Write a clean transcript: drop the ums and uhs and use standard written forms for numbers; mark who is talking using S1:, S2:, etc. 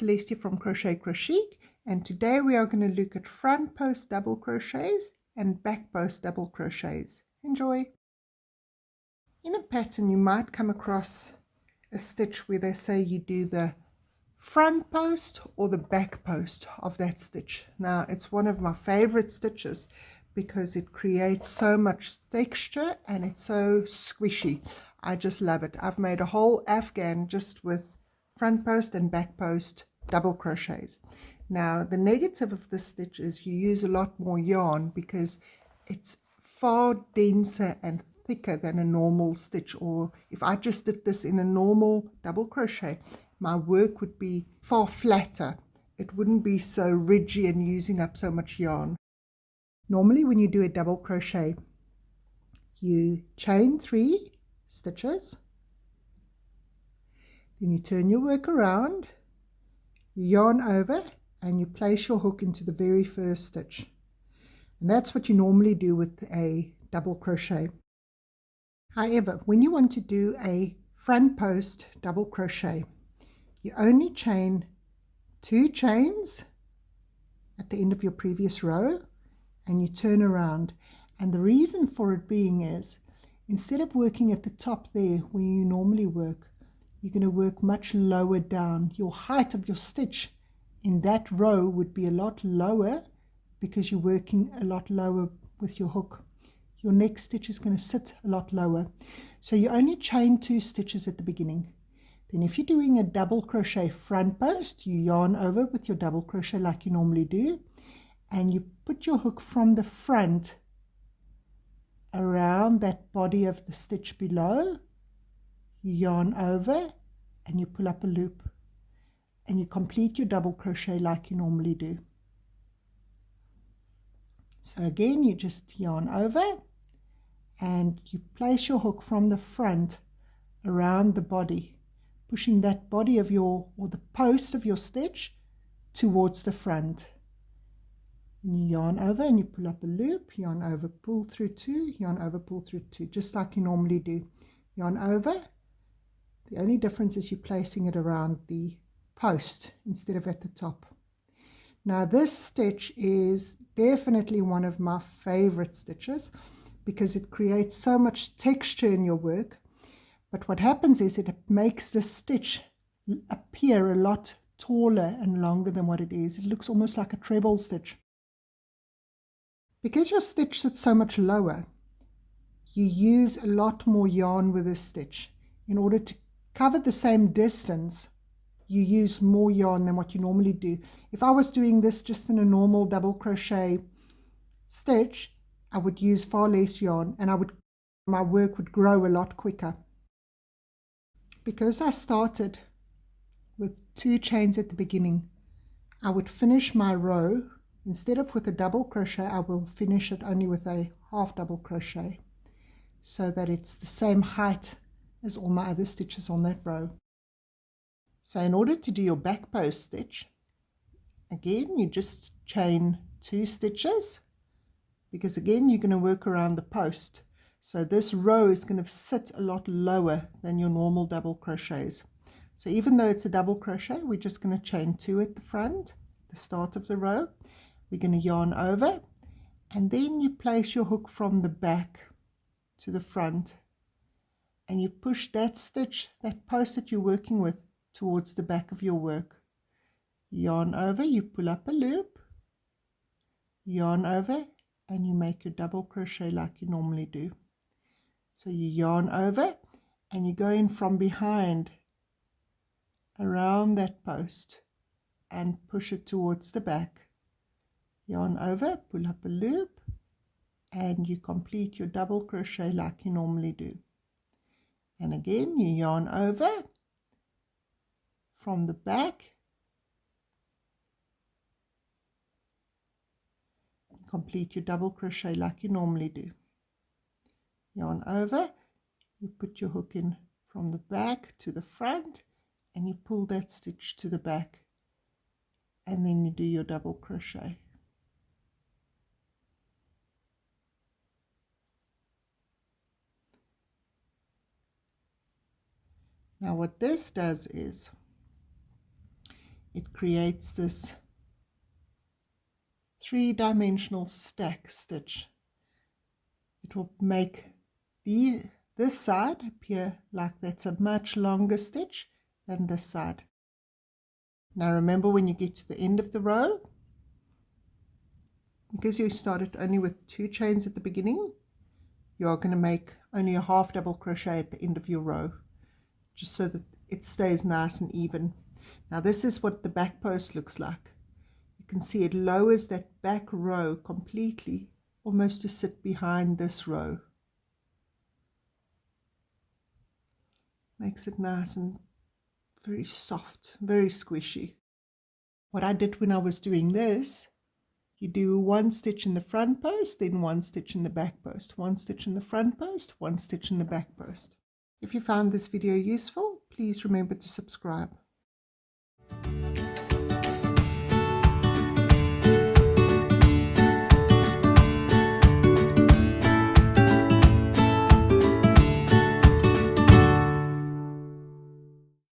S1: Celestia from Crochet Crochic, and today we are going to look at front post double crochets and back post double crochets. Enjoy! In a pattern you might come across a stitch where they say you do the front post or the back post of that stitch. Now it's one of my favorite stitches because it creates so much texture and it's so squishy. I just love it. I've made a whole afghan just with front post and back post double crochets. Now the negative of this stitch is you use a lot more yarn because it's far denser and thicker than a normal stitch, or if I just did this in a normal double crochet, my work would be far flatter. It wouldn't be so ridgy and using up so much yarn. Normally when you do a double crochet, you chain 3 stitches, then you turn your work around, you yarn over, and you place your hook into the very first stitch. And that's what you normally do with a double crochet. However, when you want to do a front post double crochet, you only chain 2 chains at the end of your previous row and you turn around. And the reason for it being is, instead of working at the top there where you normally work, you're going to work much lower down. Your height of your stitch in that row would be a lot lower because you're working a lot lower with your hook. Your next stitch is going to sit a lot lower. So you only chain 2 stitches at the beginning. Then if you're doing a double crochet front post, you yarn over with your double crochet like you normally do, and you put your hook from the front around that body of the stitch below, you yarn over and you pull up a loop, and you complete your double crochet like you normally do. So again, you just yarn over and you place your hook from the front around the body, pushing that body of your, or the post of your stitch towards the front. And you yarn over and you pull up a loop, yarn over, pull through 2, yarn over, pull through 2, just like you normally do. Yarn over. The only difference is you're placing it around the post instead of at the top. Now this stitch is definitely one of my favorite stitches because it creates so much texture in your work. But what happens is it makes the stitch appear a lot taller and longer than what it is. It looks almost like a treble stitch. Because your stitch sits so much lower, you use a lot more yarn with this stitch. In order to cover the same distance, you use more yarn than what you normally do. If I was doing this just in a normal double crochet stitch, I would use far less yarn and my work would grow a lot quicker. Because I started with 2 chains at the beginning, I would finish my row, instead of with a double crochet, I will finish it only with a half double crochet so that it's the same height as all my other stitches on that row. So in order to do your back post stitch, again you just chain 2 stitches, because again you're going to work around the post. So this row is going to sit a lot lower than your normal double crochets. So even though it's a double crochet, we're just going to chain 2 at the front, the start of the row. We're going to yarn over, and then you place your hook from the back to the front, and you push that stitch, that post that you're working with, towards the back of your work. Yarn over, you pull up a loop, yarn over, and you make your double crochet like you normally do. So you yarn over and you go in from behind around that post and push it towards the back. Yarn over, pull up a loop, and you complete your double crochet like you normally do. And again you yarn over from the back, complete your double crochet like you normally do. Yarn over, you put your hook in from the back to the front and you pull that stitch to the back, and then you do your double crochet. Now what this does is it creates this three-dimensional stack stitch. It will make this side appear like that's a much longer stitch than this side. Now remember, when you get to the end of the row, because you started only with 2 chains at the beginning, you are going to make only a half double crochet at the end of your row, just so that it stays nice and even. Now this is what the back post looks like. You can see it lowers that back row completely, almost to sit behind this row. Makes it nice and very soft, very squishy. What I did when I was doing this, you do 1 stitch in the front post, then 1 stitch in the back post, 1 stitch in the front post, 1 stitch in the back post. If you found this video useful, please remember to subscribe.